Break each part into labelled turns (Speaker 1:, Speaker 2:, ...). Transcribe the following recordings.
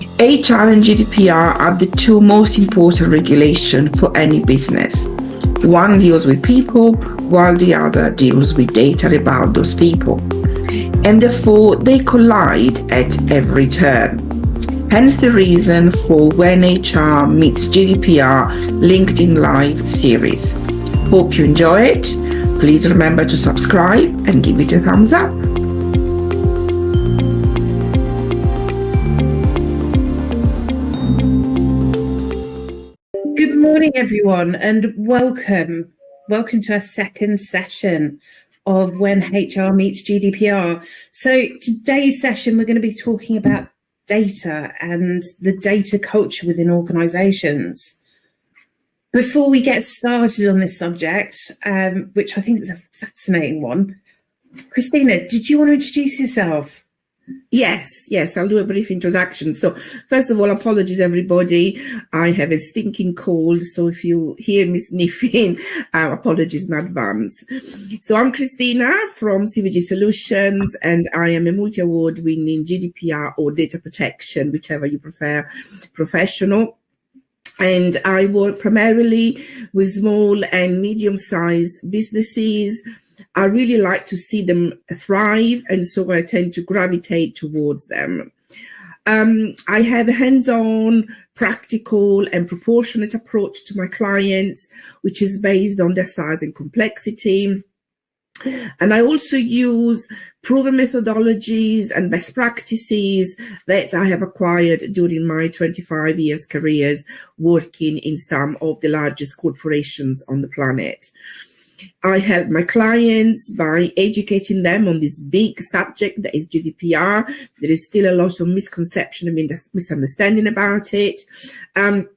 Speaker 1: HR and GDPR are the two most important regulations for any business. One deals with people, while the other deals with data about those people. And therefore, they collide at every turn. Hence the reason for When HR Meets GDPR LinkedIn Live series. Hope you enjoy it. Please remember to subscribe and give it a thumbs up.
Speaker 2: Good morning, everyone, and welcome. Welcome to our second session of When HR Meets GDPR. So today's session, we're going to be talking about data and the data culture within organisations. Before we get started on this subject, which I think is a fascinating one, Cristina, did you want to introduce yourself?
Speaker 1: Yes, I'll do a brief introduction. So first of all, apologies everybody. I have a stinking cold, so if you hear me sniffing, apologies in advance. So I'm Cristina from CVG Solutions, and I am a multi-award winning GDPR or data protection, whichever you prefer, professional. And I work primarily with small and medium-sized businesses. I really like to see them thrive, and so I tend to gravitate towards them. I have a hands-on, practical and proportionate approach to my clients, which is based on their size and complexity. And I also use proven methodologies and best practices that I have acquired during my 25 years careers working in some of the largest corporations on the planet. I help my clients by educating them on this big subject that is GDPR. There is still a lot of misconception and misunderstanding about it. And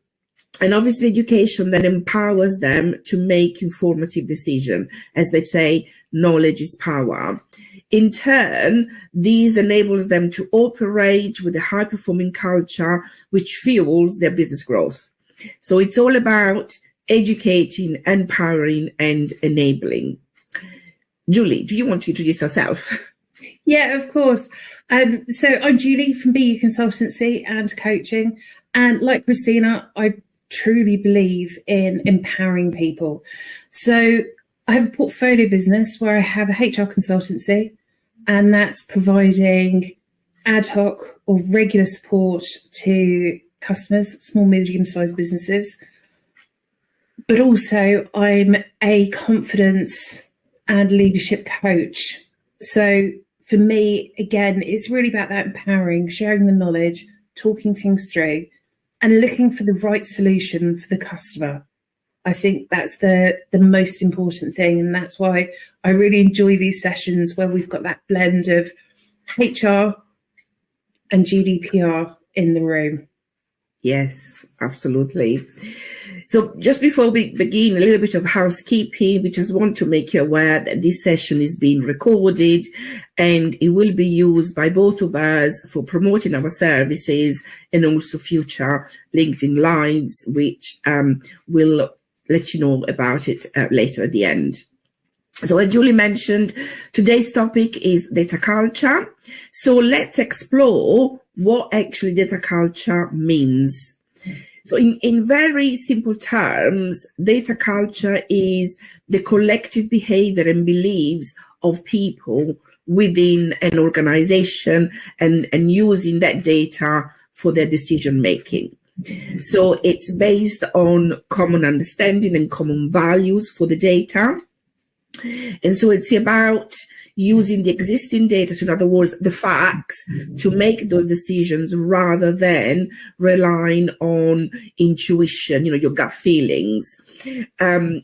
Speaker 1: obviously education then empowers them to make informative decisions. As they say, knowledge is power. In turn, this enables them to operate with a high-performing culture which fuels their business growth. So it's all about educating, empowering and enabling. Julie, do you want to introduce yourself?
Speaker 2: Yeah, of course. So I'm Julie from Be You Consultancy and Coaching. And like Cristina, I truly believe in empowering people. So I have a portfolio business where I have a HR consultancy, and that's providing ad hoc or regular support to customers, small, medium-sized businesses. But also I'm a confidence and leadership coach. So for me, again, it's really about that empowering, sharing the knowledge, talking things through and looking for the right solution for the customer. I think that's the most important thing. And that's why I really enjoy these sessions where we've got that blend of HR and GDPR in the room.
Speaker 1: Yes, absolutely. So just before we begin, a little bit of housekeeping. We just want to make you aware that this session is being recorded and it will be used by both of us for promoting our services and also future LinkedIn Lives, which we'll let you know about it later at the end. So as Julie mentioned, today's topic is data culture. So let's explore what actually data culture means. So in very simple terms, data culture is the collective behavior and beliefs of people within an organization and using that data for their decision making. So it's based on common understanding and common values for the data. And so it's about using the existing data, so in other words, the facts, to make those decisions rather than relying on intuition, your gut feelings.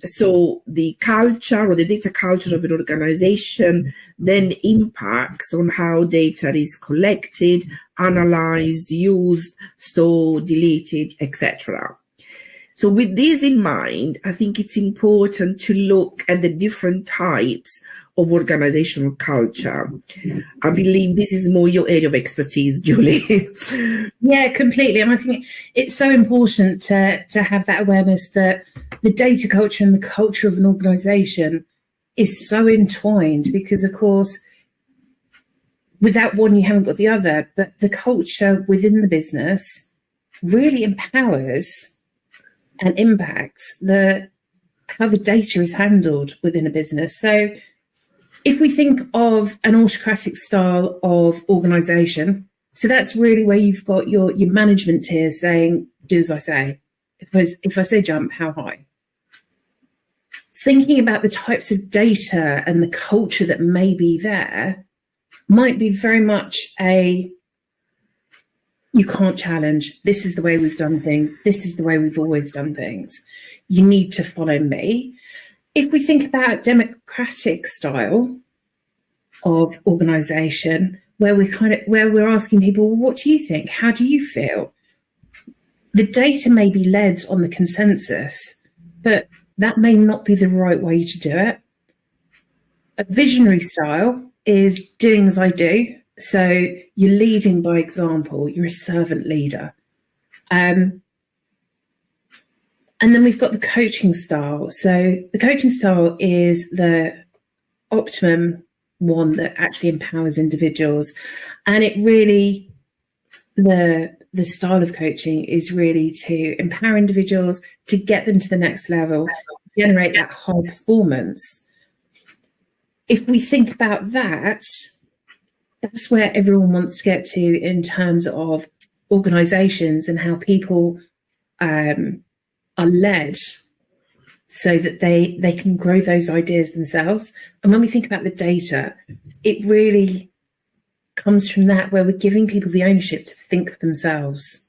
Speaker 1: So the culture or the data culture of an organization then impacts on how data is collected, analyzed, used, stored, deleted, etc. So with this in mind, I think it's important to look at the different types of organizational culture. I believe this is more your area of expertise, Julie.
Speaker 2: Yeah, completely. And I think it's so important to have that awareness that the data culture and the culture of an organization is so entwined, because, of course, without one, you haven't got the other. But the culture within the business really empowers and impacts how the data is handled within a business. So if we think of an autocratic style of organisation, so that's really where you've got your management tiers saying, do as I say. If I say jump, how high? Thinking about the types of data and the culture that may be there might be very much you can't challenge. This is the way we've done things. This is the way we've always done things. You need to follow me. If we think about democratic style of organisation, where we're asking people, well, what do you think? How do you feel? The data may be led on the consensus, but that may not be the right way to do it. A visionary style is doing as I do. So you're leading by example. You're a servant leader. And then we've got the coaching style. So the coaching style is the optimum one that actually empowers individuals. And it really, the style of coaching is really to empower individuals to get them to the next level, generate that high performance. If we think about that, that's where everyone wants to get to in terms of organisations and how people are led so that they can grow those ideas themselves. And when we think about the data, it really comes from that, where we're giving people the ownership to think for themselves.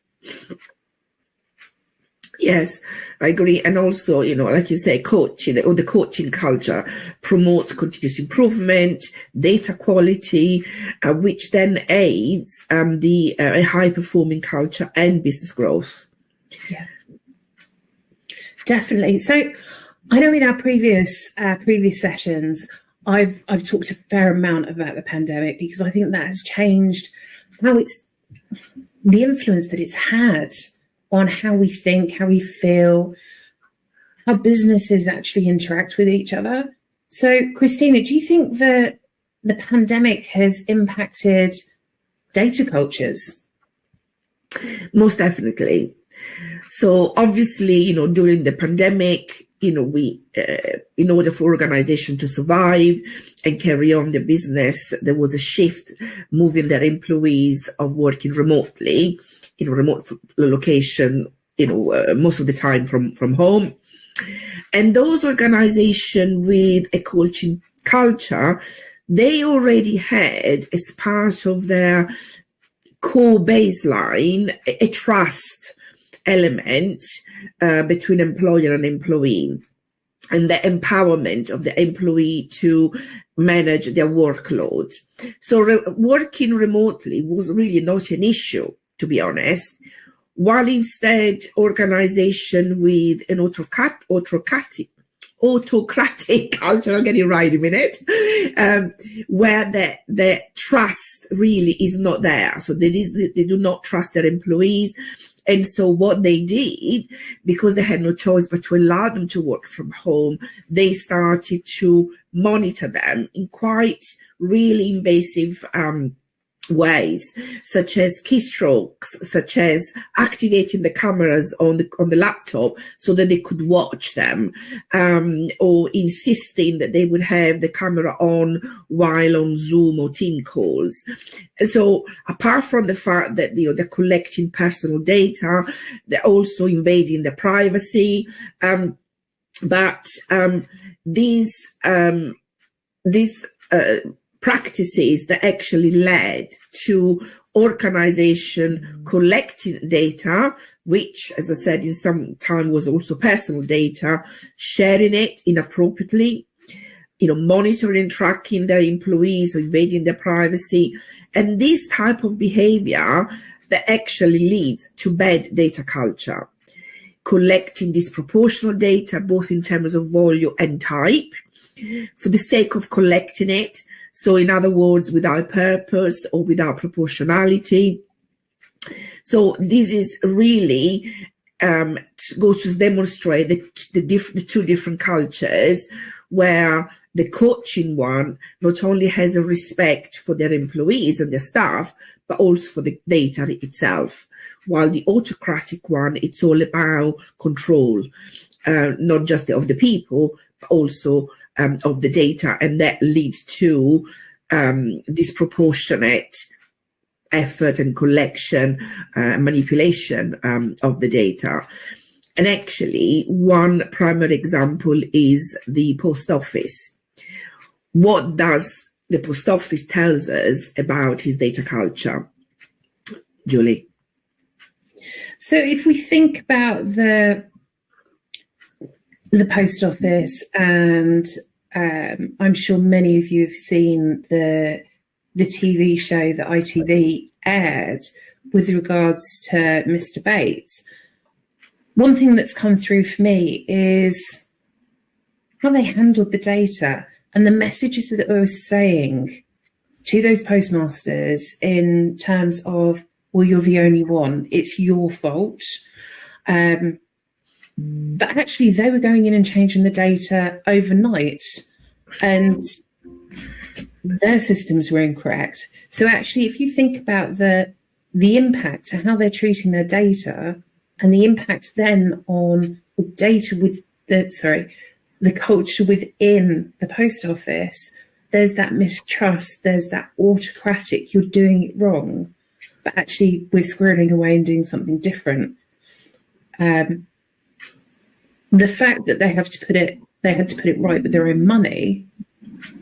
Speaker 1: Yes, I agree. And also, like you say, coaching or the coaching culture promotes continuous improvement, data quality, which then aids a high-performing culture and business growth.
Speaker 2: Yeah, definitely. So I know in our previous sessions, I've talked a fair amount about the pandemic, because I think that has changed the influence that it's had on how we think, how we feel, how businesses actually interact with each other. So, Cristina, do you think that the pandemic has impacted data cultures?
Speaker 1: Most definitely. So obviously, during the pandemic, we, in order for organization to survive and carry on the business, there was a shift moving their employees of working remotely, remote location, most of the time from home. And those organizations with a coaching culture, they already had, as part of their core baseline, a trust element between employer and employee, and the empowerment of the employee to manage their workload. So working remotely was really not an issue, to be honest, while instead organization with an autocratic culture, I'll get it right in a minute, where the trust really is not there. So they do not trust their employees. And so what they did, because they had no choice but to allow them to work from home, they started to monitor them in quite really invasive ways, such as keystrokes, such as activating the cameras on the laptop so that they could watch them, or insisting that they would have the camera on while on Zoom or team calls. And so apart from the fact that they're collecting personal data, they're also invading their privacy, but these practices that actually led to organization collecting data, which, as I said, in some time was also personal data, sharing it inappropriately, monitoring, tracking their employees, invading their privacy. And this type of behavior that actually leads to bad data culture, collecting disproportional data, both in terms of volume and type, for the sake of collecting it. So in other words, without purpose or without proportionality. So this is really goes to demonstrate the two different cultures, where the coaching one not only has a respect for their employees and their staff, but also for the data itself. While the autocratic one, it's all about control, not just of the people, but also of the data. And that leads to disproportionate effort and collection, manipulation of the data. And actually, one primary example is the post office. What does the post office tells us about his data culture? Julie?
Speaker 2: So if we think about the post office, and I'm sure many of you have seen the TV show that ITV aired with regards to Mr. Bates, one thing that's come through for me is how they handled the data and the messages that they were saying to those postmasters in terms of, well, you're the only one, it's your fault. But actually, they were going in and changing the data overnight, and their systems were incorrect. So actually, if you think about the impact of how they're treating their data, and the impact then on the data with the culture within the post office, there's that mistrust, there's that autocratic, you're doing it wrong, but actually we're squirreling away and doing something different. The fact that they had to put it right with their own money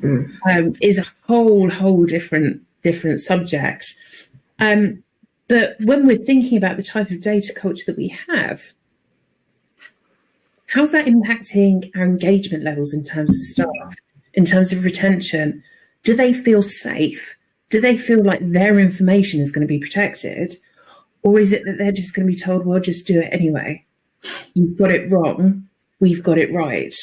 Speaker 2: is a whole different subject. But when we're thinking about the type of data culture that we have, how's that impacting our engagement levels in terms of staff, in terms of retention? Do they feel safe? Do they feel like their information is going to be protected? Or is it that they're just going to be told, well, just do it anyway? You've got it wrong, we've got it right.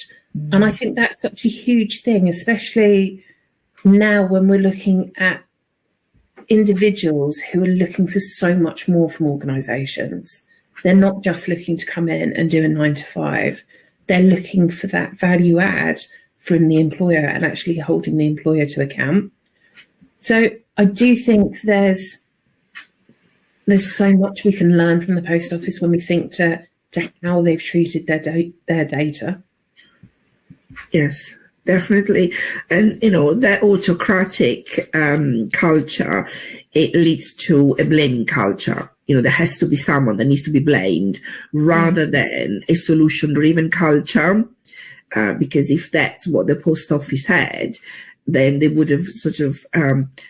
Speaker 2: And I think that's such a huge thing, especially now when we're looking at individuals who are looking for so much more from organisations. They're not just looking to come in and do a 9 to 5. They're looking for that value add from the employer and actually holding the employer to account. So I do think there's so much we can learn from the post office when we think to how they've treated their data.
Speaker 1: Yes, definitely. And, that autocratic culture, it leads to a blaming culture. There has to be someone that needs to be blamed rather than a solution-driven culture. Because if that's what the post office had, then they would have sort of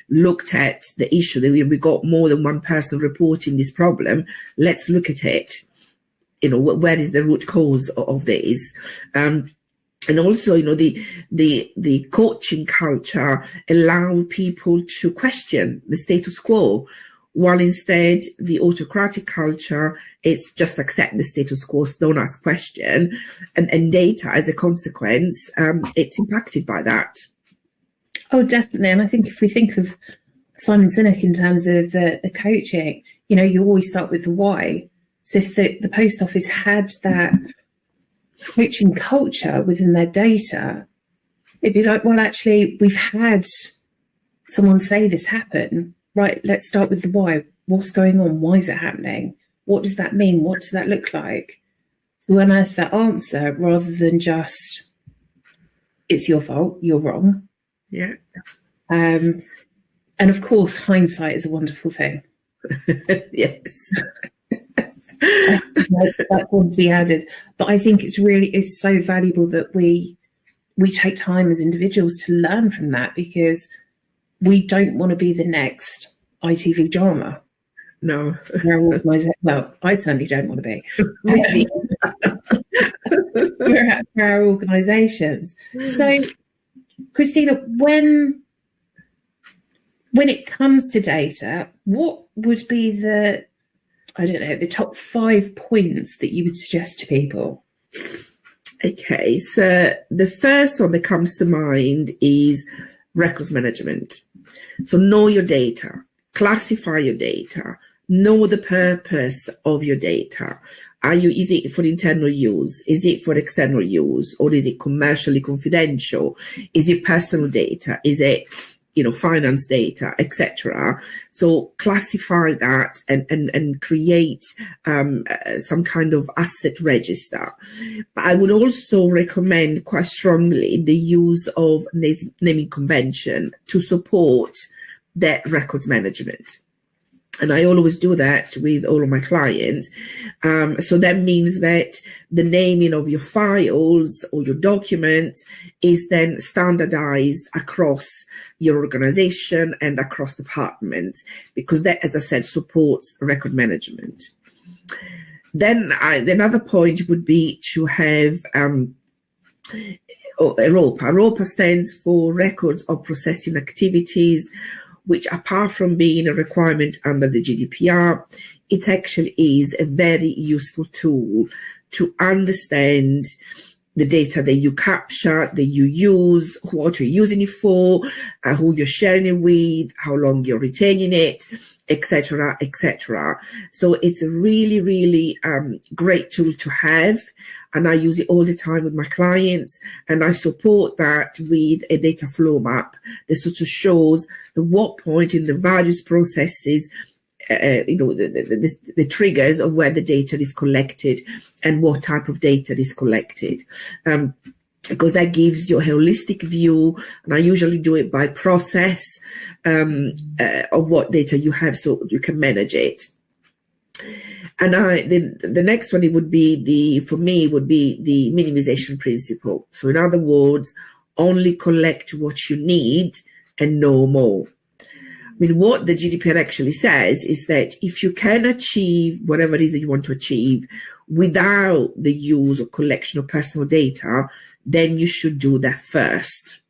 Speaker 1: looked at the issue. We got more than one person reporting this problem. Let's look at it. Where is the root cause of this? And also, the coaching culture allow people to question the status quo, while instead the autocratic culture, it's just accept the status quo, don't ask question, and data as a consequence, it's impacted by that.
Speaker 2: Oh, definitely. And I think if we think of Simon Sinek in terms of the coaching, you always start with the why. So if the post office had that coaching culture within their data, it'd be like, well, actually, we've had someone say this happen. Right, let's start with the why. What's going on? Why is it happening? What does that mean? What does that look like? To unearth that answer rather than just, it's your fault, you're wrong.
Speaker 1: Yeah.
Speaker 2: And of course, hindsight is a wonderful thing.
Speaker 1: Yes.
Speaker 2: That's one to be added. But I think it's so valuable that we take time as individuals to learn from that, because we don't want to be the next ITV drama.
Speaker 1: No.
Speaker 2: Well, I certainly don't want to be. For our organisations. So, Cristina, when it comes to data, what would be the top 5 points that you would suggest to people?
Speaker 1: Okay, so the first one that comes to mind is records management. So know your data, classify your data, know the purpose of your data. Is it for internal use? Is it for external use? Or is it commercially confidential? Is it personal data? Is it, finance data, etc.? So classify that and create some kind of asset register. But I would also recommend quite strongly the use of naming convention to support that records management. And I always do that with all of my clients. So that means that the naming of your files or your documents is then standardized across your organization and across departments, because that, as I said, supports record management. Then another point would be to have ROPA. ROPA stands for Records of Processing Activities, which, apart from being a requirement under the GDPR, it actually is a very useful tool to understand the data that you capture, that you use, what you're using it for, who you're sharing it with, how long you're retaining it, etc., etc. So it's a really, really great tool to have, and I use it all the time with my clients, and I support that with a data flow map that sort of shows at what point in the various processes, the triggers of where the data is collected and what type of data is collected. Because that gives you a holistic view, and I usually do it by process of what data you have, so you can manage it. And the next one, it would be for me would be the minimization principle. So in other words, only collect what you need and no more. I mean, what the GDPR actually says is that if you can achieve whatever it is that you want to achieve without the use or collection of personal data, then you should do that first.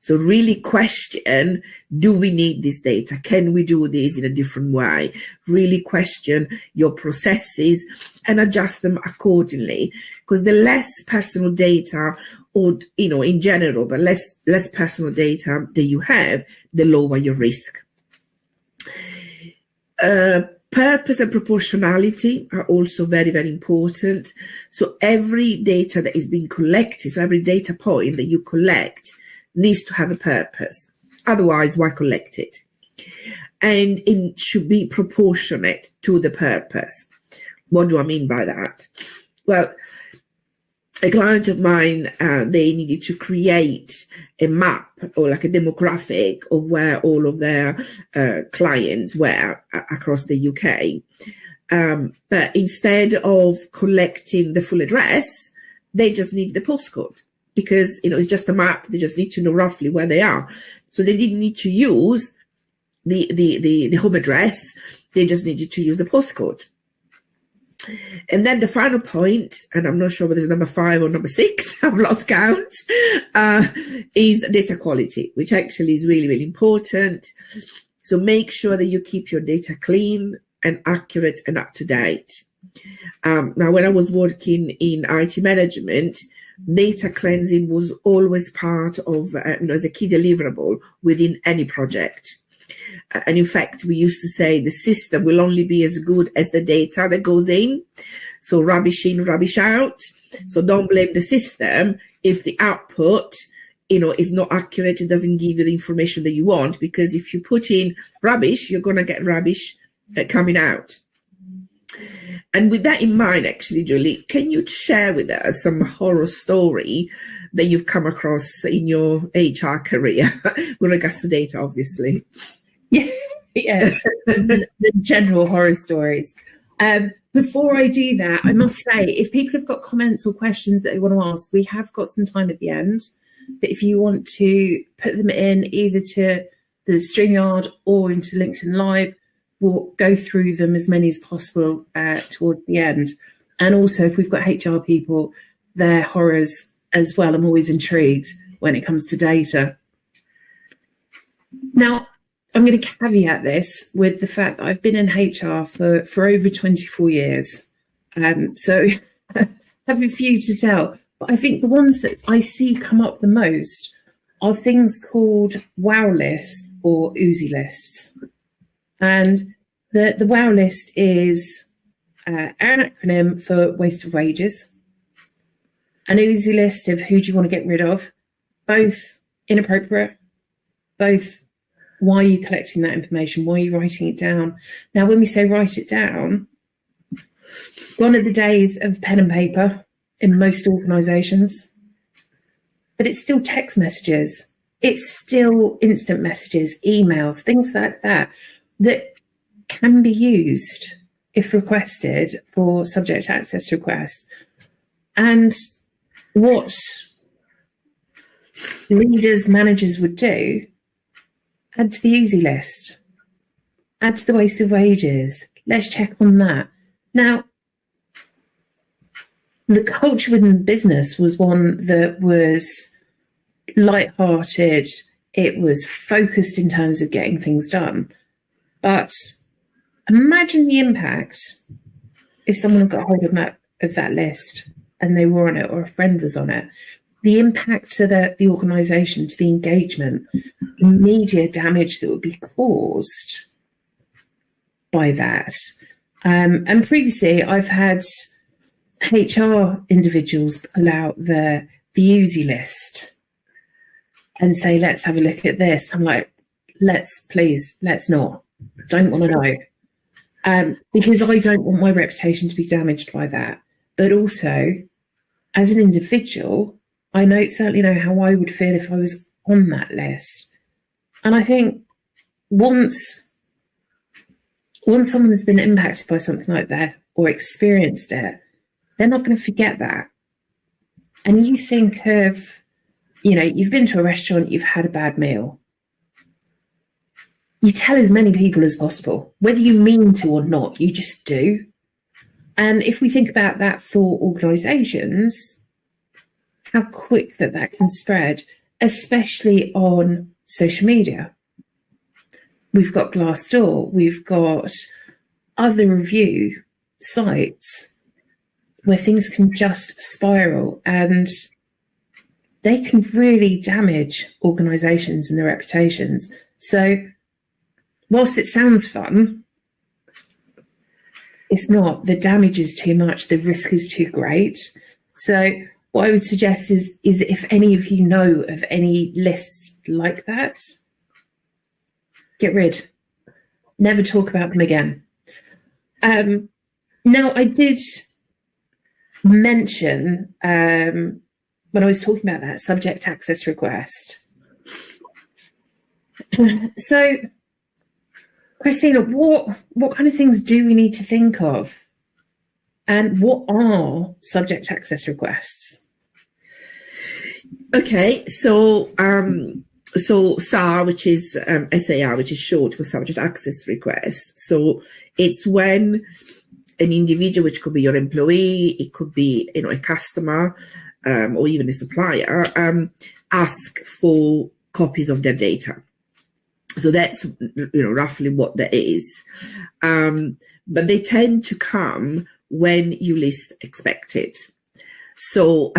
Speaker 1: So really question, do we need this data? Can we do this in a different way? Really question your processes and adjust them accordingly. Because the less personal data, or, in general, but less personal data that you have, the lower your risk. Purpose and proportionality are also very, very important. So every data that is being collected, so every data point that you collect needs to have a purpose. Otherwise, why collect it? And it should be proportionate to the purpose. What do I mean by that? Well, a client of mine, they needed to create a map or like a demographic of where all of their clients were across the UK. But instead of collecting the full address, they just need the postcode, because it's just a map. They just need to know roughly where they are. So they didn't need to use the home address. They just needed to use the postcode. And then the final point, and I'm not sure whether it's number 5 or number 6, I've lost count, is data quality, which actually is really, really important. So make sure that you keep your data clean and accurate and up to date. Now, when I was working in IT management, data cleansing was always part of, as a key deliverable within any project. And in fact, we used to say the system will only be as good as the data that goes in. So rubbish in, rubbish out. So don't blame the system if the output, is not accurate. It doesn't give you the information that you want, because if you put in rubbish, you're going to get rubbish coming out. And with that in mind, actually, Julie, can you share with us some horror story that you've come across in your HR career with regards to data, obviously?
Speaker 2: Yeah, the general horror stories. Before I do that, I must say, if people have got comments or questions that they want to ask, we have got some time at the end. But if you want to put them in either to the StreamYard or into LinkedIn Live, we'll go through them as many as possible towards the end. And also, if we've got HR people, their horrors as well. I'm always intrigued when it comes to data. Now, I'm going to caveat this with the fact that I've been in HR for over 24 years. So I have a few to tell. But I think the ones that I see come up the most are things called wow lists or Uzi lists. And the wow list is an acronym for waste of wages, an easy list of who do you want to get rid of, both inappropriate, both why are you collecting that information, why are you writing it down. Now, when we say write it down, gone are the days of pen and paper in most organisations, but it's still text messages, it's still instant messages, emails, things like that, that can be used if requested for subject access requests. And what leaders, managers would do, add to the easy list, add to the waste of wages, let's check on that. Now, the culture within the business was one that was light-hearted, it was focused in terms of getting things done. But imagine the impact if someone got hold of that list and they were on it, or a friend was on it, the impact to the organisation, to the engagement, the media damage that would be caused by that. And previously, I've had HR individuals pull out the easy list and say, let's have a look at this. I'm like, let's not. Don't want to know. Because I don't want my reputation to be damaged by that. But also, as an individual, I certainly know how I would feel if I was on that list. And I think once someone has been impacted by something like that or experienced it, they're not going to forget that. And you think of, you've been to a restaurant, you've had a bad meal. You tell as many people as possible, whether you mean to or not, you just do. And if we think about that for organisations, how quick that can spread, especially on social media. We've got Glassdoor, we've got other review sites where things can just spiral, and they can really damage organisations and their reputations. So whilst it sounds fun, it's not. The damage is too much, the risk is too great. So what I would suggest is if any of you know of any lists like that, get rid. Never talk about them again. Now, I did mention when I was talking about that subject access request. So, Cristina, what kind of things do we need to think of? And what are subject access requests?
Speaker 1: Okay, so SAR, which is SAR, which is short for subject access request. So it's when an individual, which could be your employee, it could be a customer, or even a supplier, ask for copies of their data. So that's roughly what that is. But they tend to come when you least expect it. So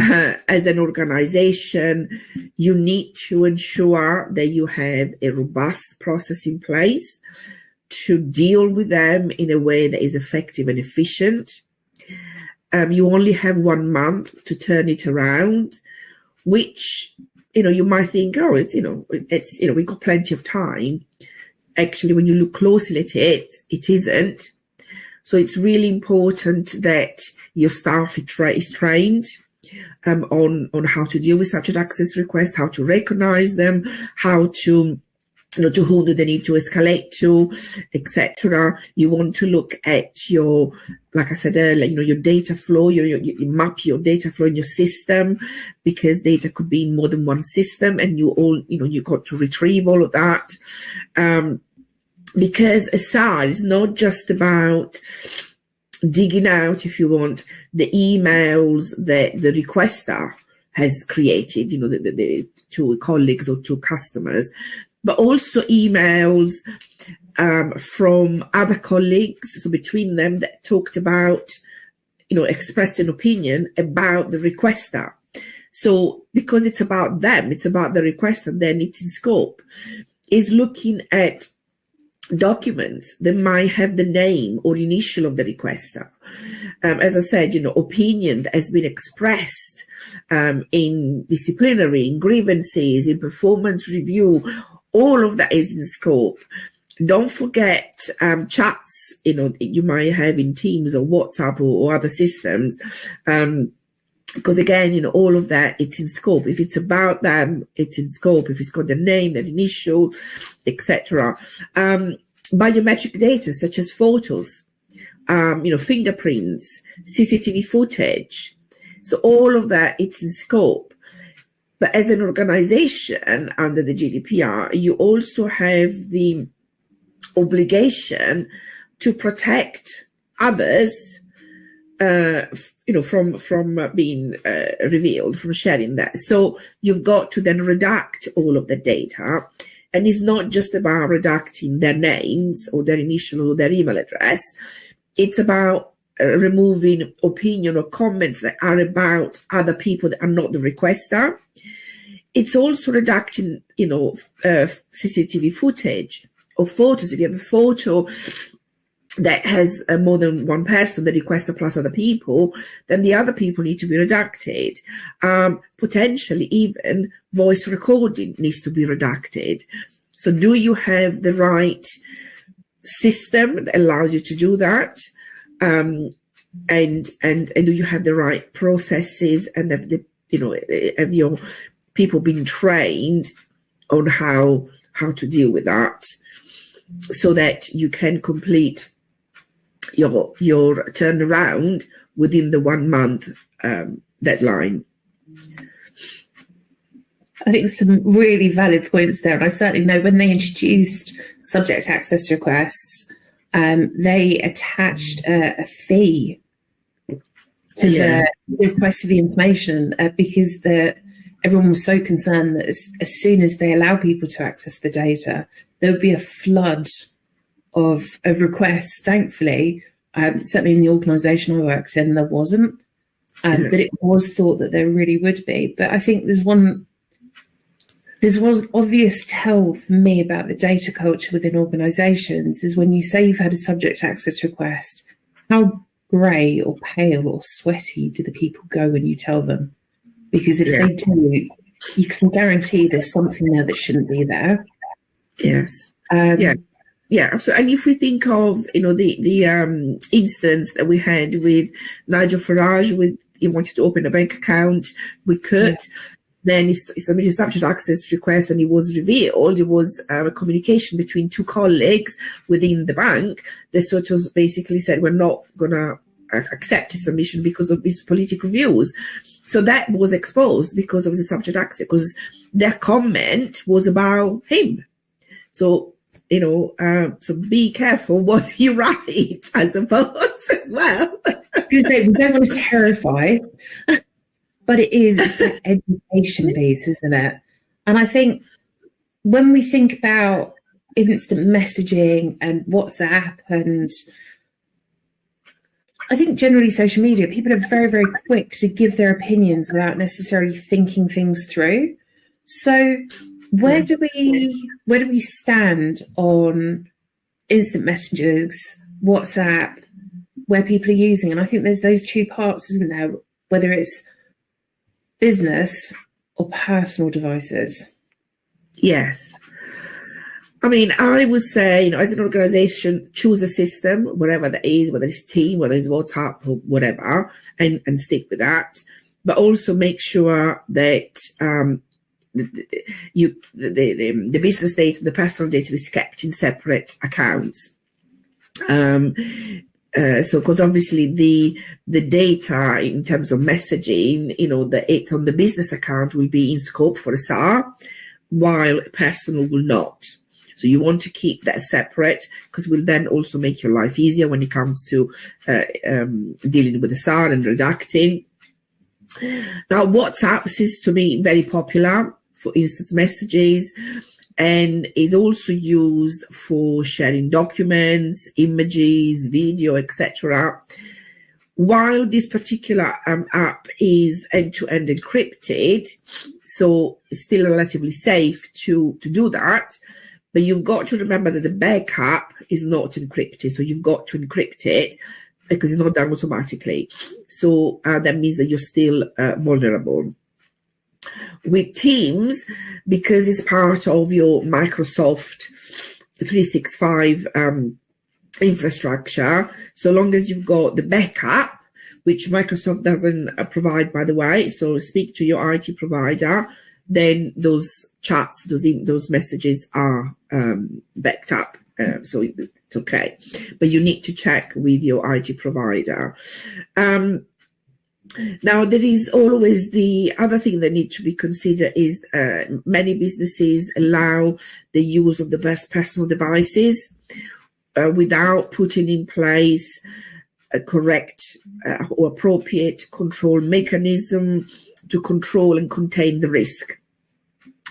Speaker 1: as an organization, you need to ensure that you have a robust process in place to deal with them in a way that is effective and efficient. You only have 1 month to turn it around, which, you might think, oh, we've got plenty of time. Actually, when you look closely at it, it isn't. So it's really important that your staff is trained on how to deal with subject access requests, how to recognize them, how to, to whom do they need to escalate to, etc. You want to look at your, like I said earlier, your data flow, you map your data flow in your system, because data could be in more than one system, and you got to retrieve all of that. Because a SAR is not just about digging out, if you want, the emails that the requester has created, to colleagues or to customers, but also emails from other colleagues, so between them, that talked about, expressed an opinion about the requester. So because it's about them, it's about the requester, then it's in scope, is looking at documents that might have the name or initial of the requester. As I said, opinion that has been expressed in disciplinary, in grievances, in performance review, all of that is in scope. Don't forget chats, you might have in Teams or WhatsApp or other systems. Because again, all of that, it's in scope. If it's about them, it's in scope. If it's got the name, the initial, etc. Biometric data such as photos, fingerprints, CCTV footage. So all of that, it's in scope. But as an organization under the GDPR, you also have the obligation to protect others from being revealed, from sharing that. So you've got to then redact all of the data. And it's not just about redacting their names or their initial or their email address. It's about removing opinion or comments that are about other people that are not the requester. It's also redacting, CCTV footage or photos. If you have a photo that has more than one person, the requester plus other people, then the other people need to be redacted. Potentially even voice recording needs to be redacted. So do you have the right system that allows you to do that? And do you have the right processes, and have your people been trained on how to deal with that, so that you can complete your turnaround within the 1 month deadline?
Speaker 2: I think some really valid points there. And I certainly know when they introduced subject access requests, they attached a fee to the request of the information because everyone was so concerned that as soon as they allow people to access the data, there would be a flood of requests. Thankfully, certainly in the organisation I worked in, there wasn't, but it was thought that there really would be. But I think there's one obvious tell for me about the data culture within organisations is when you say you've had a subject access request, how grey or pale or sweaty do the people go when you tell them? Because if they do, you can guarantee there's something there that shouldn't be there.
Speaker 1: Yes. So, and if we think of the instance that we had with Nigel Farage, he wanted to open a bank account with Kurt. Then he submitted a subject access request, and it was revealed it was a communication between two colleagues within the bank that sort of basically said, we're not going to accept his submission because of his political views. So that was exposed because of the subject access, because their comment was about him. So, so be careful what you write, I suppose, as well.
Speaker 2: We don't want to terrify. But it's that education piece, isn't it? And I think when we think about instant messaging and WhatsApp, and I think generally social media, people are very, very quick to give their opinions without necessarily thinking things through. So where do we stand on instant messages, WhatsApp, where people are using? And I think there's those two parts, isn't there? Whether it's business or personal devices.
Speaker 1: Yes. I mean, I would say, as an organization, choose a system, whatever that is, whether it's Team, whether it's WhatsApp or whatever, and stick with that. But also make sure that the business data, the personal data is kept in separate accounts. So, because obviously the data in terms of messaging, it's on the business account will be in scope for SAR, while personal will not. So you want to keep that separate, because will then also make your life easier when it comes to dealing with the SAR and redacting. Now, WhatsApp seems to me very popular for instant messages, and is also used for sharing documents, images, video, etc. While this particular app is end-to-end encrypted, so it's still relatively safe to do that, but you've got to remember that the backup is not encrypted. So you've got to encrypt it because it's not done automatically. So that means that you're still vulnerable. With Teams, because it's part of your Microsoft 365 infrastructure, so long as you've got the backup, which Microsoft doesn't provide, by the way, so speak to your IT provider, then those chats, those messages are backed up. So it's okay, but you need to check with your IT provider. Now, there is always the other thing that needs to be considered is many businesses allow the use of the best personal devices without putting in place a correct or appropriate control mechanism to control and contain the risk.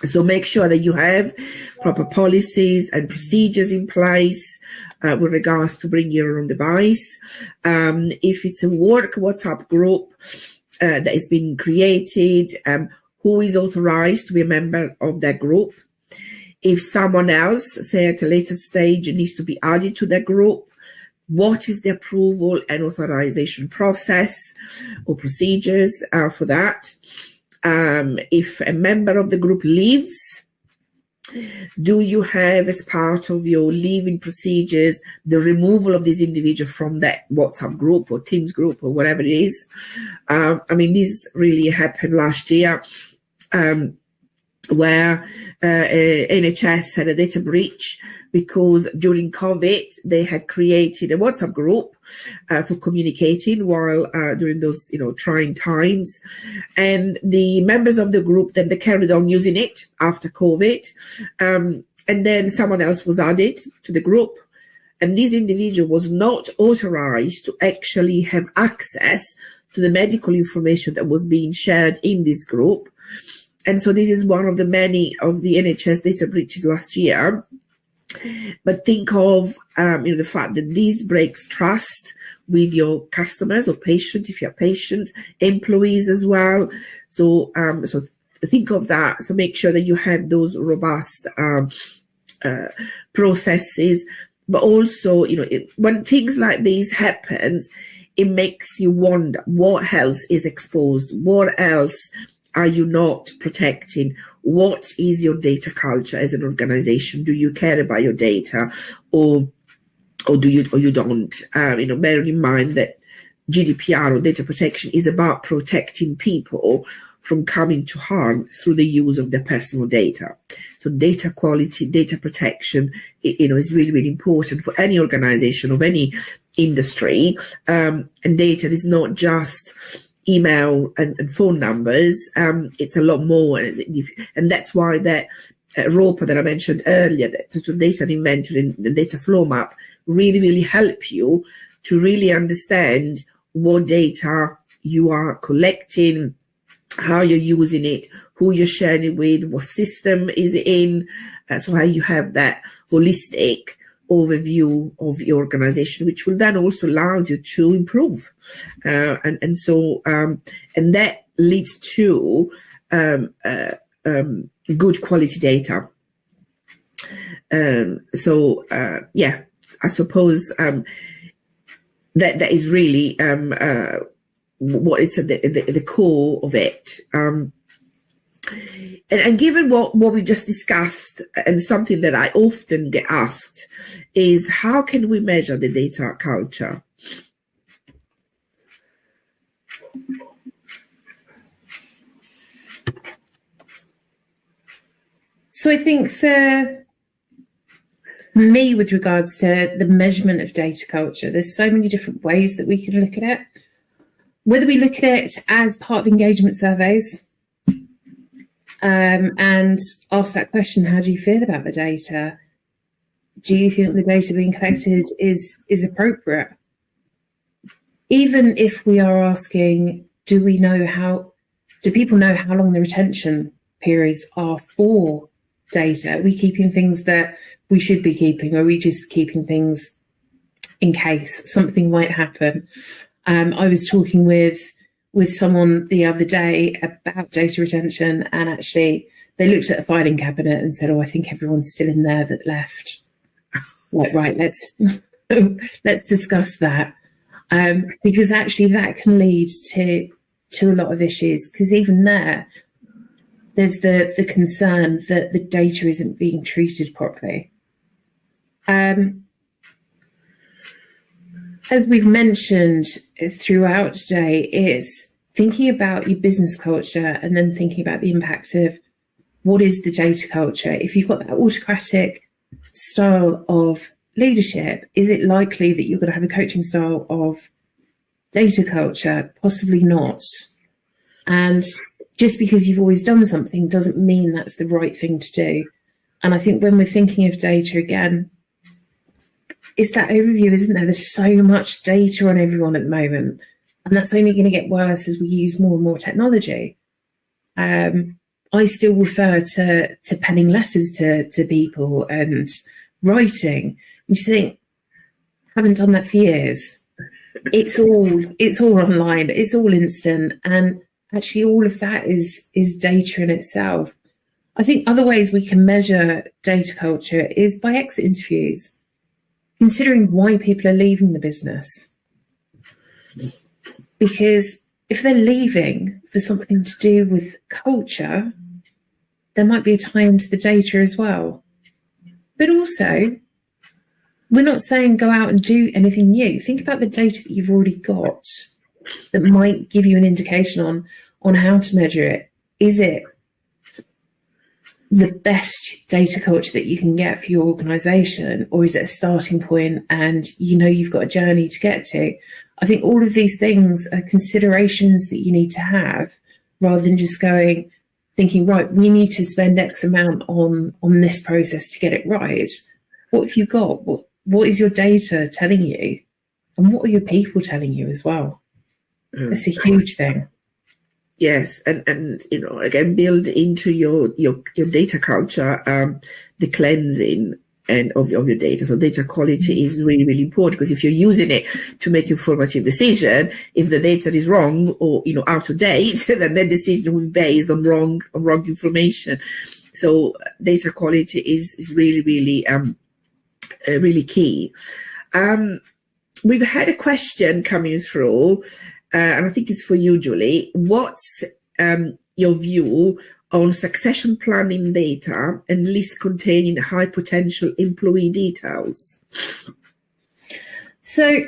Speaker 1: So make sure that you have proper policies and procedures in place with regards to bring your own device. If it's a work WhatsApp group that is being created, who is authorized to be a member of that group? If someone else, say at a later stage, needs to be added to that group, what is the approval and authorization process or procedures for that? If a member of the group leaves, do you have, as part of your leaving procedures, the removal of this individual from that WhatsApp group or Teams group or whatever it is? I mean, this really happened last year, where NHS had a data breach because during COVID they had created a WhatsApp group for communicating while during those trying times, and the members of the group then they carried on using it after COVID, and then someone else was added to the group, and this individual was not authorized to actually have access to the medical information that was being shared in this group. And so this is one of the many of the NHS data breaches last year. But think of the fact that this breaks trust with your customers or patients, if you're a patient, employees as well. So so think of that. So make sure that you have those robust processes. But also, when things like this happens, it makes you wonder what else is exposed, what else are you not protecting? What is your data culture as an organization? Do you care about your data, or do you don't? Bear in mind that GDPR or data protection is about protecting people from coming to harm through the use of their personal data. So data quality, data protection, is really, really important for any organization of any industry. And data is not just email and phone numbers. It's a lot more, and that's why that ROPA that I mentioned earlier, that data inventory and the data flow map really, really help you to really understand what data you are collecting, how you're using it, who you're sharing it with, what system is it in, so how you have that holistic overview of your organization, which will then also allows you to improve, and that leads to good quality data. Yeah, I suppose that is really what is at the core of it. And given what we just discussed, and something that I often get asked is, how can we measure the data culture?
Speaker 2: So I think for me, with regards to the measurement of data culture, there's so many different ways that we can look at it. Whether we look at it as part of engagement surveys, and ask that question, how do you feel about the data? Do you think the data being collected is appropriate? Even if we are asking, do people know how long the retention periods are for data? Are we keeping things that we should be keeping, or are we just keeping things in case something might happen? I was talking with with someone the other day about data retention, and actually they looked at a filing cabinet and said, oh, I think everyone's still in there that left. Like, right, let's discuss that. Because actually that can lead to a lot of issues, because even there's the concern that the data isn't being treated properly. As we've mentioned throughout today, is thinking about your business culture and then thinking about the impact of what is the data culture. If you've got that autocratic style of leadership, is it likely that you're going to have a coaching style of data culture? Possibly not. And just because you've always done something doesn't mean that's the right thing to do. And I think when we're thinking of data again, it's that overview, isn't there? There's so much data on everyone at the moment, and that's only going to get worse as we use more and more technology. I still refer to penning letters to people and writing. And you think, haven't done that for years. It's all online. It's all instant, and actually, all of that is data in itself. I think other ways we can measure data culture is by exit interviews. Considering why people are leaving the business. Because if they're leaving for something to do with culture, there might be a tie into the data as well. But also, we're not saying go out and do anything new. Think about the data that you've already got that might give you an indication on how to measure it. Is it the best data culture that you can get for your organisation, or is it a starting point and you know you've got a journey to get to? I think all of these things are considerations that you need to have, rather than just thinking, right, we need to spend X amount on this process to get it right. What have you got? What is your data telling you? And what are your people telling you as well? It's a huge thing.
Speaker 1: Yes, and again, build into your data culture the cleansing and of your data. So data quality is really, really important, because if you're using it to make a formative decision, if the data is wrong or out of date, then that decision will be based on wrong information. So data quality is really, really really key. We've had a question coming through. And I think it's for you, Julie. What's your view on succession planning data and lists containing high potential employee details?
Speaker 2: So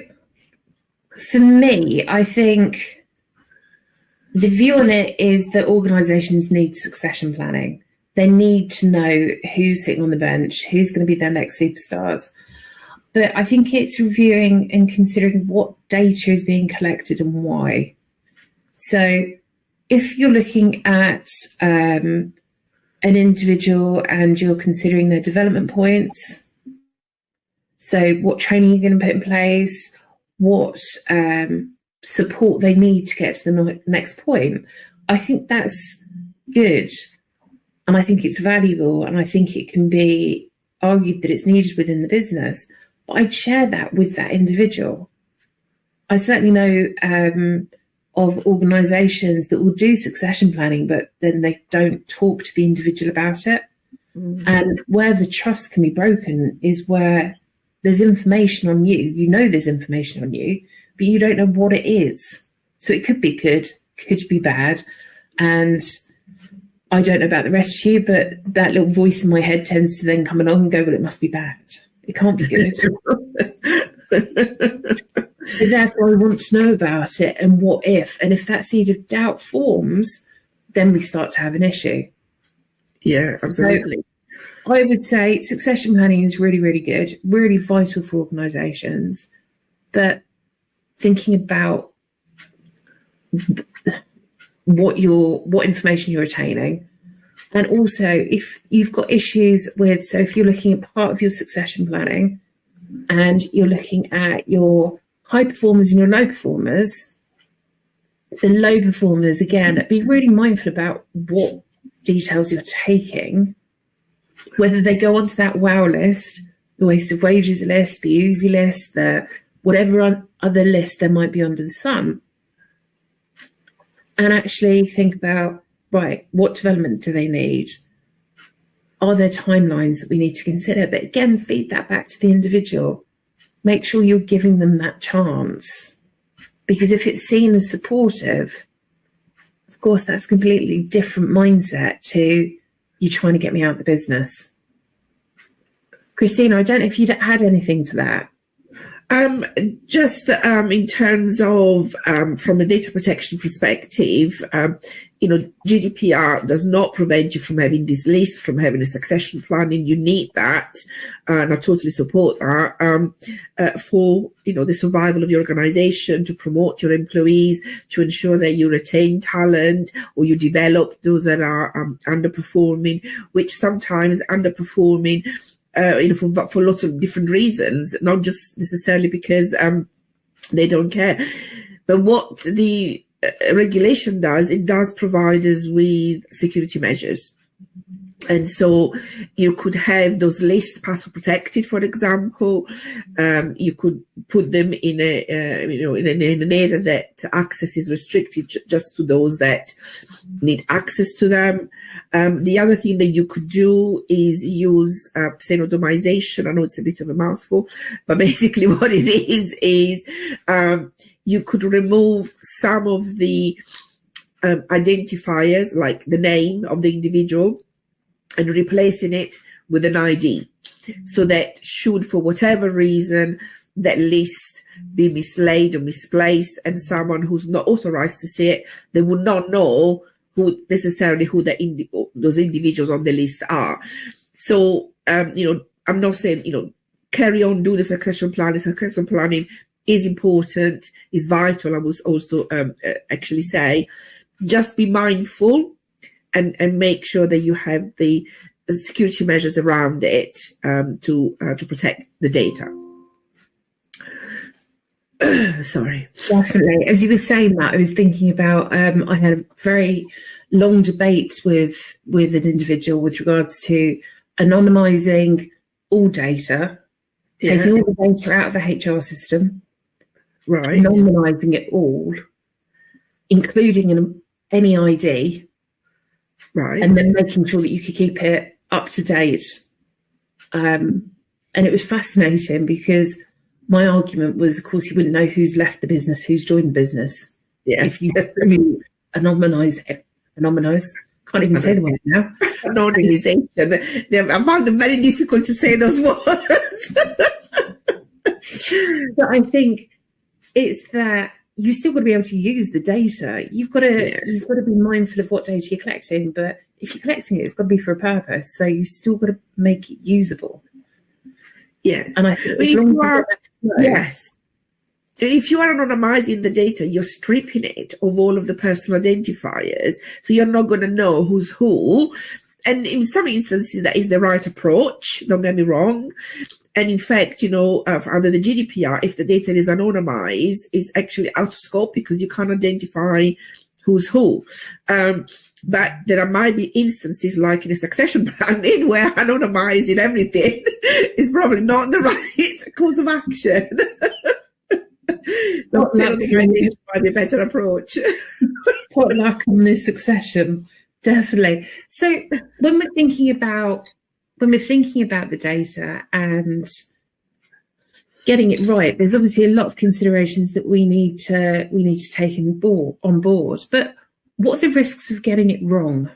Speaker 2: for me, I think the view on it is that organisations need succession planning. They need to know who's sitting on the bench, who's going to be their next superstars. But I think it's reviewing and considering what data is being collected and why. So if you're looking at an individual and you're considering their development points, so what training you're going to put in place, what support they need to get to the next point, I think that's good. And I think it's valuable, and I think it can be argued that it's needed within the business. But I'd share that with that individual. I certainly know of organisations that will do succession planning, but then they don't talk to the individual about it. Mm-hmm. And where the trust can be broken is where there's information on you. You know there's information on you, but you don't know what it is. So it could be good, could be bad. And I don't know about the rest of you, but that little voice in my head tends to then come along and go, well, it must be bad. It can't be good. So therefore, I want to know about it and what if. And if that seed of doubt forms, then we start to have an issue.
Speaker 1: Yeah, absolutely.
Speaker 2: So I would say succession planning is really, really good, really vital for organisations. But thinking about what information you're retaining. And also, if you've got issues with, so if you're looking at part of your succession planning and you're looking at your high performers and your low performers, the low performers, again, be really mindful about what details you're taking, whether they go onto that WOW list, the waste of wages list, the Uzi list, the whatever other list there might be under the sun. and actually think about, right, what development do they need? Are there timelines that we need to consider? But again, feed that back to the individual. Make sure you're giving them that chance. Because if it's seen as supportive, of course, that's a completely different mindset to you trying to get me out of the business. Cristina, I don't know if you'd add anything to that.
Speaker 1: Just in terms of from a data protection perspective, GDPR does not prevent you from having this list, from having a succession planning. You need that, and I totally support that for the survival of your organization, to promote your employees, to ensure that you retain talent or you develop those that are underperforming, which sometimes underperforming. For lots of different reasons, not just necessarily because they don't care. But what the regulation does, it does provide us with security measures. And so you could have those lists password protected, for example. You could put them in in an area that access is restricted just to those that need access to them. The other thing that you could do is use pseudonymization. I know it's a bit of a mouthful, but basically what it is you could remove some of the identifiers, like the name of the individual, and replacing it with an ID, so that should, for whatever reason, that list be mislaid or misplaced, and someone who's not authorized to see it, they would not know who those individuals on the list are. So, I'm not saying, carry on, do the succession planning. Succession planning is important, is vital, I would also actually say. Just be mindful and make sure that you have the security measures around it to protect the data. Sorry.
Speaker 2: Definitely. As you were saying that, I was thinking about, I had a very long debate with an individual with regards to anonymizing all data, taking all the data out of the HR system,
Speaker 1: right,
Speaker 2: anonymizing it all, including any ID,
Speaker 1: right,
Speaker 2: and then making sure that you could keep it up to date. And it was fascinating because my argument was, of course, you wouldn't know who's left the business, who's joined the business.
Speaker 1: Yeah.
Speaker 2: If you really anonymise, can't even say the word now.
Speaker 1: Anonymization. I found it very difficult to say those words.
Speaker 2: But I think it's that you still got to be able to use the data. You've got to be mindful of what data you're collecting, but if you're collecting it, it's got to be for a purpose. So you still got to make it usable.
Speaker 1: Yeah.
Speaker 2: And I think
Speaker 1: yes. And if you are anonymizing the data, you're stripping it of all of the personal identifiers. So you're not going to know who's who. And in some instances, that is the right approach. Don't get me wrong. And in fact, under the GDPR, if the data is anonymized, it's actually out of scope because you can't identify who's who. But there might be instances like in a succession planning where anonymizing everything is probably not the right course of action. So it might be a better approach.
Speaker 2: Put luck on this succession, definitely. So when we're thinking about the data and getting it right, there's obviously a lot of considerations that we need to take on board. But what are the risks of getting it wrong?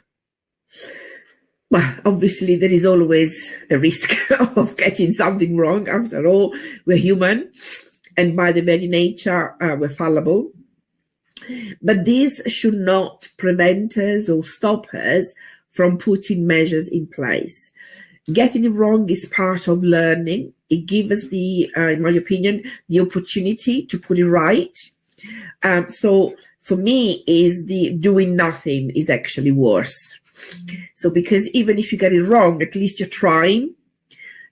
Speaker 1: Well, obviously, there is always a risk of getting something wrong. After all, we're human, and by the very nature, we're fallible. But this should not prevent us or stop us from putting measures in place. Getting it wrong is part of learning. It gives us in my opinion, the opportunity to put it right. So for me, the doing nothing is actually worse. So because even if you get it wrong, at least you're trying,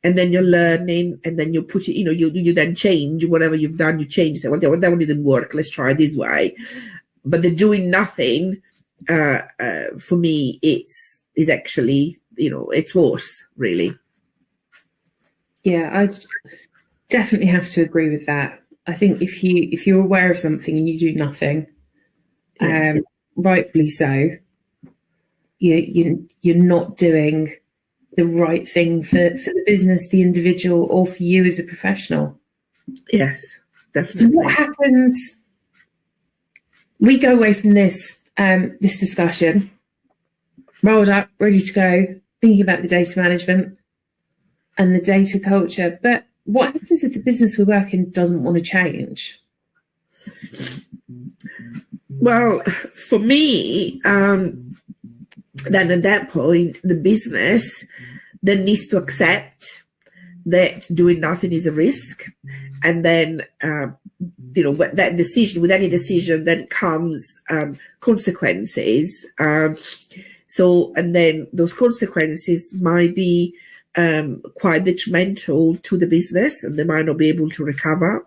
Speaker 1: and then you're learning, and then you put it, you then change whatever you've done. You change. Say, well, that one didn't work. Let's try this way. But the doing nothing, for me, is actually, it's worse, really.
Speaker 2: Yeah, I definitely have to agree with that. I think if you're aware of something and you do nothing, rightfully so, you're not doing the right thing for the business, the individual, or for you as a professional.
Speaker 1: Yes, definitely.
Speaker 2: So what happens? We go away from this discussion, rolled up, ready to go, thinking about the data management and the data culture. But what happens if the business we work in doesn't want to change?
Speaker 1: Well, for me, then at that point, the business then needs to accept that doing nothing is a risk. And then, with any decision, then comes consequences. And then those consequences might be quite detrimental to the business, and they might not be able to recover.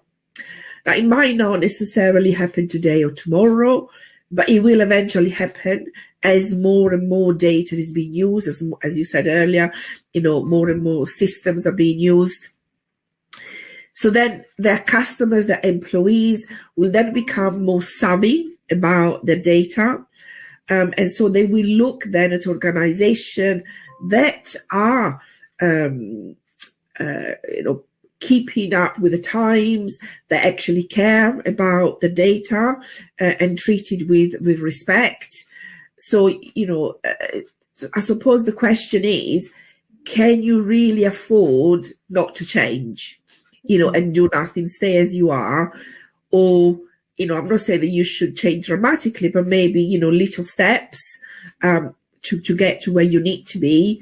Speaker 1: Now, it might not necessarily happen today or tomorrow, but it will eventually happen as more and more data is being used, as you said earlier, more and more systems are being used. So then their customers, their employees will then become more savvy about their data. And so they will look then at organizations that are, keeping up with the times, that actually care about the data and treat it with respect. So, I suppose the question is, can you really afford not to change, and do nothing, stay as you are? Or, I'm not saying that you should change dramatically, but maybe, little steps to get to where you need to be.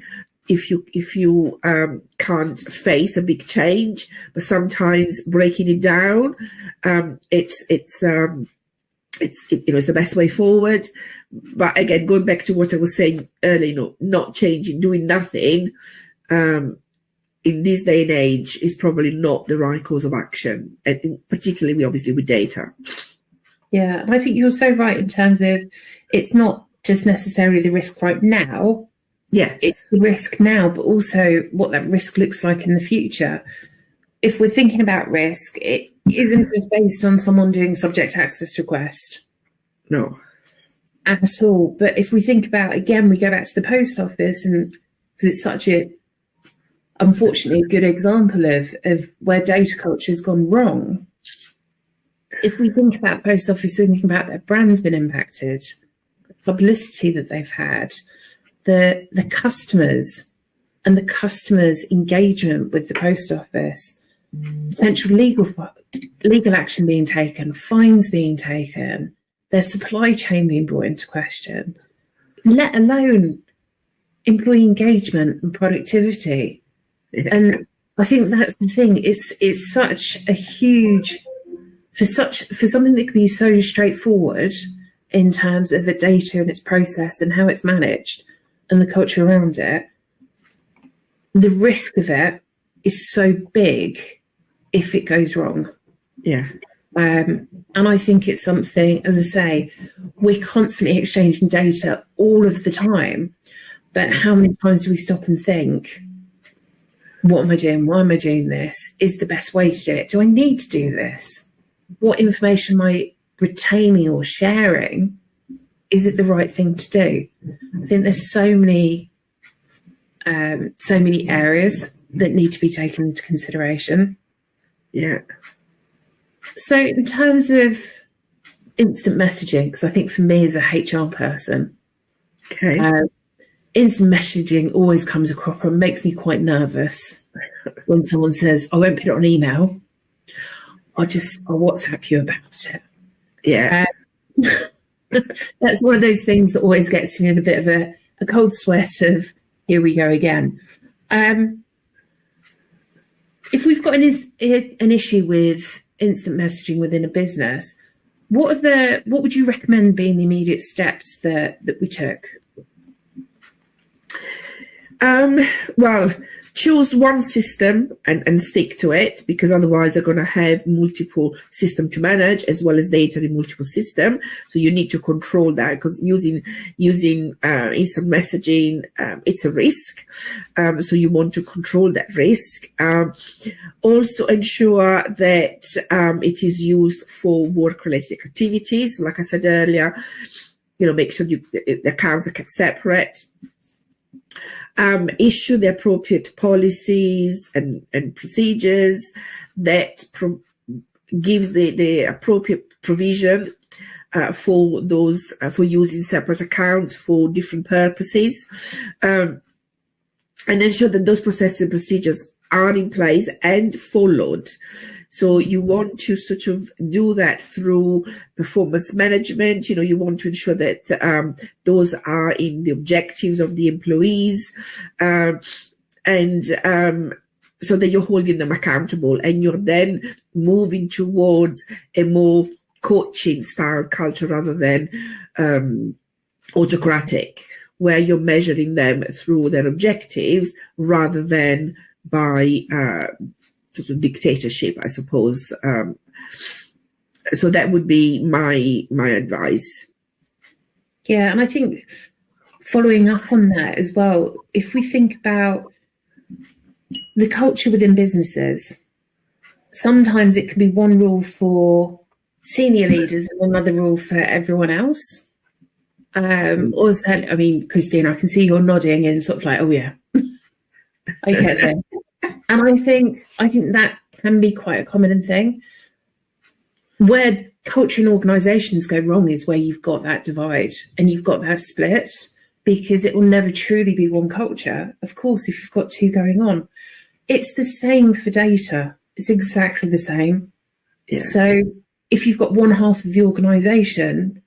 Speaker 1: If you can't face a big change, but sometimes breaking it down, it's the best way forward. But again, going back to what I was saying earlier, not changing, doing nothing, in this day and age is probably not the right course of action, and particularly obviously with data.
Speaker 2: Yeah, and I think you're so right in terms of it's not just necessarily the risk right now.
Speaker 1: Yes.
Speaker 2: It's the risk now, but also what that risk looks like in the future. If we're thinking about risk, it isn't just based on someone doing subject access request.
Speaker 1: No.
Speaker 2: At all. But if we think about, again, we go back to the post office, and because it's such unfortunately, a good example of where data culture has gone wrong. If we think about post office, we think about their brand's been impacted, the publicity that they've had, the customers and the customers' engagement with the post office, potential legal action being taken, fines being taken, their supply chain being brought into question, let alone employee engagement and productivity. Yeah. And I think that's the thing. It's such a huge, for something that could be so straightforward in terms of the data and its process and how it's managed and the culture around it, the risk of it is so big if it goes wrong.
Speaker 1: Yeah.
Speaker 2: And I think it's something, as I say, we're constantly exchanging data all of the time. But how many times do we stop and think, what am I doing? Why am I doing this? Is the best way to do it? Do I need to do this? What information am I retaining or sharing? Is it the right thing to do? I think there's so many areas that need to be taken into consideration.
Speaker 1: Yeah.
Speaker 2: So in terms of instant messaging, because I think for me as a HR person,
Speaker 1: okay,
Speaker 2: instant messaging always comes across and makes me quite nervous when someone says, I won't put it on email. I'll WhatsApp you about it.
Speaker 1: Yeah.
Speaker 2: That's one of those things that always gets me in a bit of a cold sweat of, here we go again. If we've got an issue with instant messaging within a business, what would you recommend being the immediate steps that we took?
Speaker 1: Well, choose one system and stick to it, because otherwise you're going to have multiple systems to manage as well as data in multiple systems. So you need to control that, because using instant messaging, it's a risk. So you want to control that risk. Also ensure that it is used for work-related activities. Like I said earlier, make sure the accounts are kept separate. Issue the appropriate policies and procedures that gives the appropriate provision for those for using separate accounts for different purposes, and ensure that those processes and procedures are in place and followed. So you want to sort of do that through performance management. You want to ensure that those are in the objectives of the employees, and so that you're holding them accountable, and you're then moving towards a more coaching style culture rather than autocratic, where you're measuring them through their objectives rather than by sort of dictatorship, I suppose. So that would be my advice.
Speaker 2: Yeah, and I think following up on that as well, if we think about the culture within businesses, sometimes it can be one rule for senior leaders and another rule for everyone else. Also, I mean, Cristina, I can see you're nodding and sort of like, oh yeah, I get that. And I think that can be quite a common thing. Where culture and organisations go wrong is where you've got that divide and you've got that split, because it will never truly be one culture. Of course, if you've got two going on, it's the same for data. It's exactly the same. Yeah. So if you've got one half of the organisation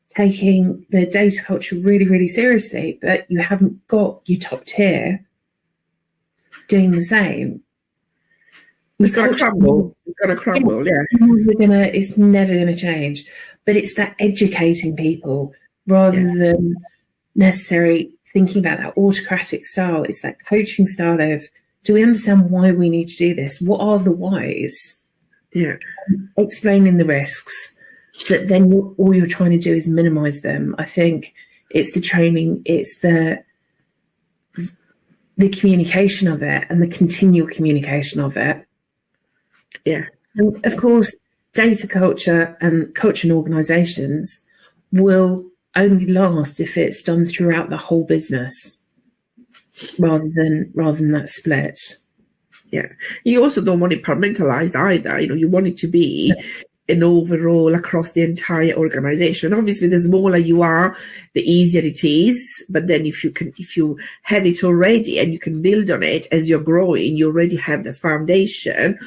Speaker 2: taking the data culture really, really seriously, but you haven't got your top tier doing the same,
Speaker 1: it's going to crumble. It's going to crumble. Yeah.
Speaker 2: It's never going to change. But it's that educating people rather than necessarily thinking about that autocratic style. It's that coaching style of, do we understand why we need to do this? What are the whys?
Speaker 1: Yeah.
Speaker 2: Explaining the risks, that then all you're trying to do is minimize them. I think it's the training, it's the communication of it and the continual communication of it.
Speaker 1: Yeah.
Speaker 2: And of course, data culture and coaching organisations will only last if it's done throughout the whole business rather than that split.
Speaker 1: Yeah. You also don't want it compartmentalized either. You want it to be an overall across the entire organization. Obviously, the smaller you are, the easier it is. But then if you have it already and you can build on it as you're growing, you already have the foundation.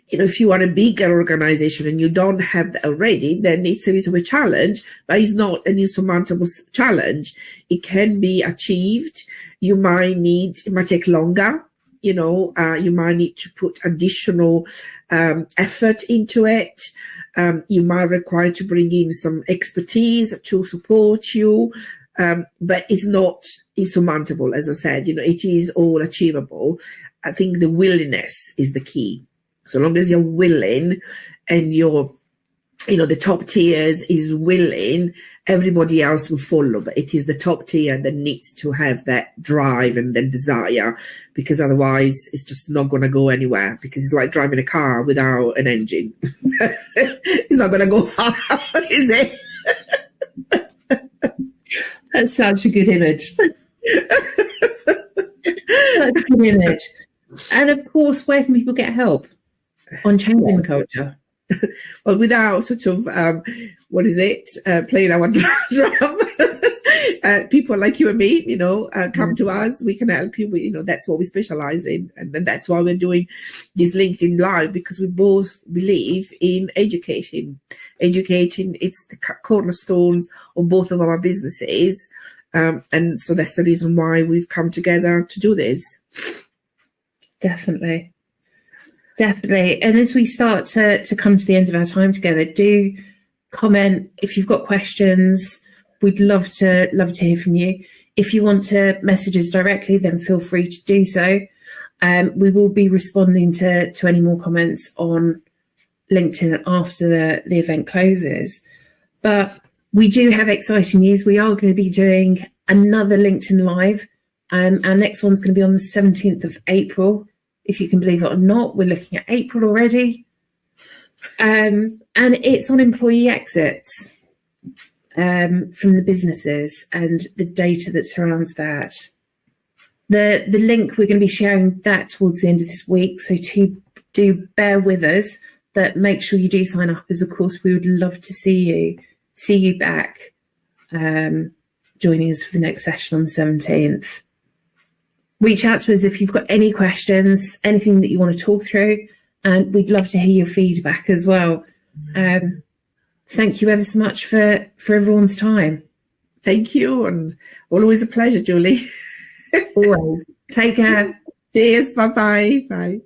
Speaker 1: If you are a bigger organization and you don't have that already, then it's a little bit challenge, but it's not an insurmountable challenge. It can be achieved. It might take longer. You might need to put additional effort into it. You might require to bring in some expertise to support you, but it's not insurmountable. As I said, it is all achievable. I think the willingness is the key. So long as you're willing and the top tiers is willing, everybody else will follow. But it is the top tier that needs to have that drive and that desire, because otherwise it's just not going to go anywhere, because it's like driving a car without an engine. It's not going to go far, is it?
Speaker 2: That's such a good image. Such a good image. And of course, where can people get help on changing the culture?
Speaker 1: Well, without sort of, playing our drum, people like you and me, come to us, we can help you. That's what we specialize in. And that's why we're doing this LinkedIn Live, because we both believe in educating. It's the cornerstones of both of our businesses. And so that's the reason why we've come together to do this.
Speaker 2: Definitely. And as we start to come to the end of our time together, do comment if you've got questions. We'd love to hear from you. If you want to message us directly, then feel free to do so. We will be responding to any more comments on LinkedIn after the event closes. But we do have exciting news. We are going to be doing another LinkedIn Live. Our next one's going to be on the 17th of April. If you can believe it or not, we're looking at April already. And it's on employee exits. from the businesses and the data that surrounds that. The link, we're going to be sharing that towards the end of this week, so do bear with us, but make sure you do sign up, as of course we would love to see you back joining us for the next session on the 17th. Reach out to us if you've got any questions, anything that you want to talk through, and we'd love to hear your feedback as well. Thank you ever so much for everyone's time.
Speaker 1: Thank you, and always a pleasure, Julie.
Speaker 2: Always. Take care.
Speaker 1: Cheers. Bye-bye. Bye.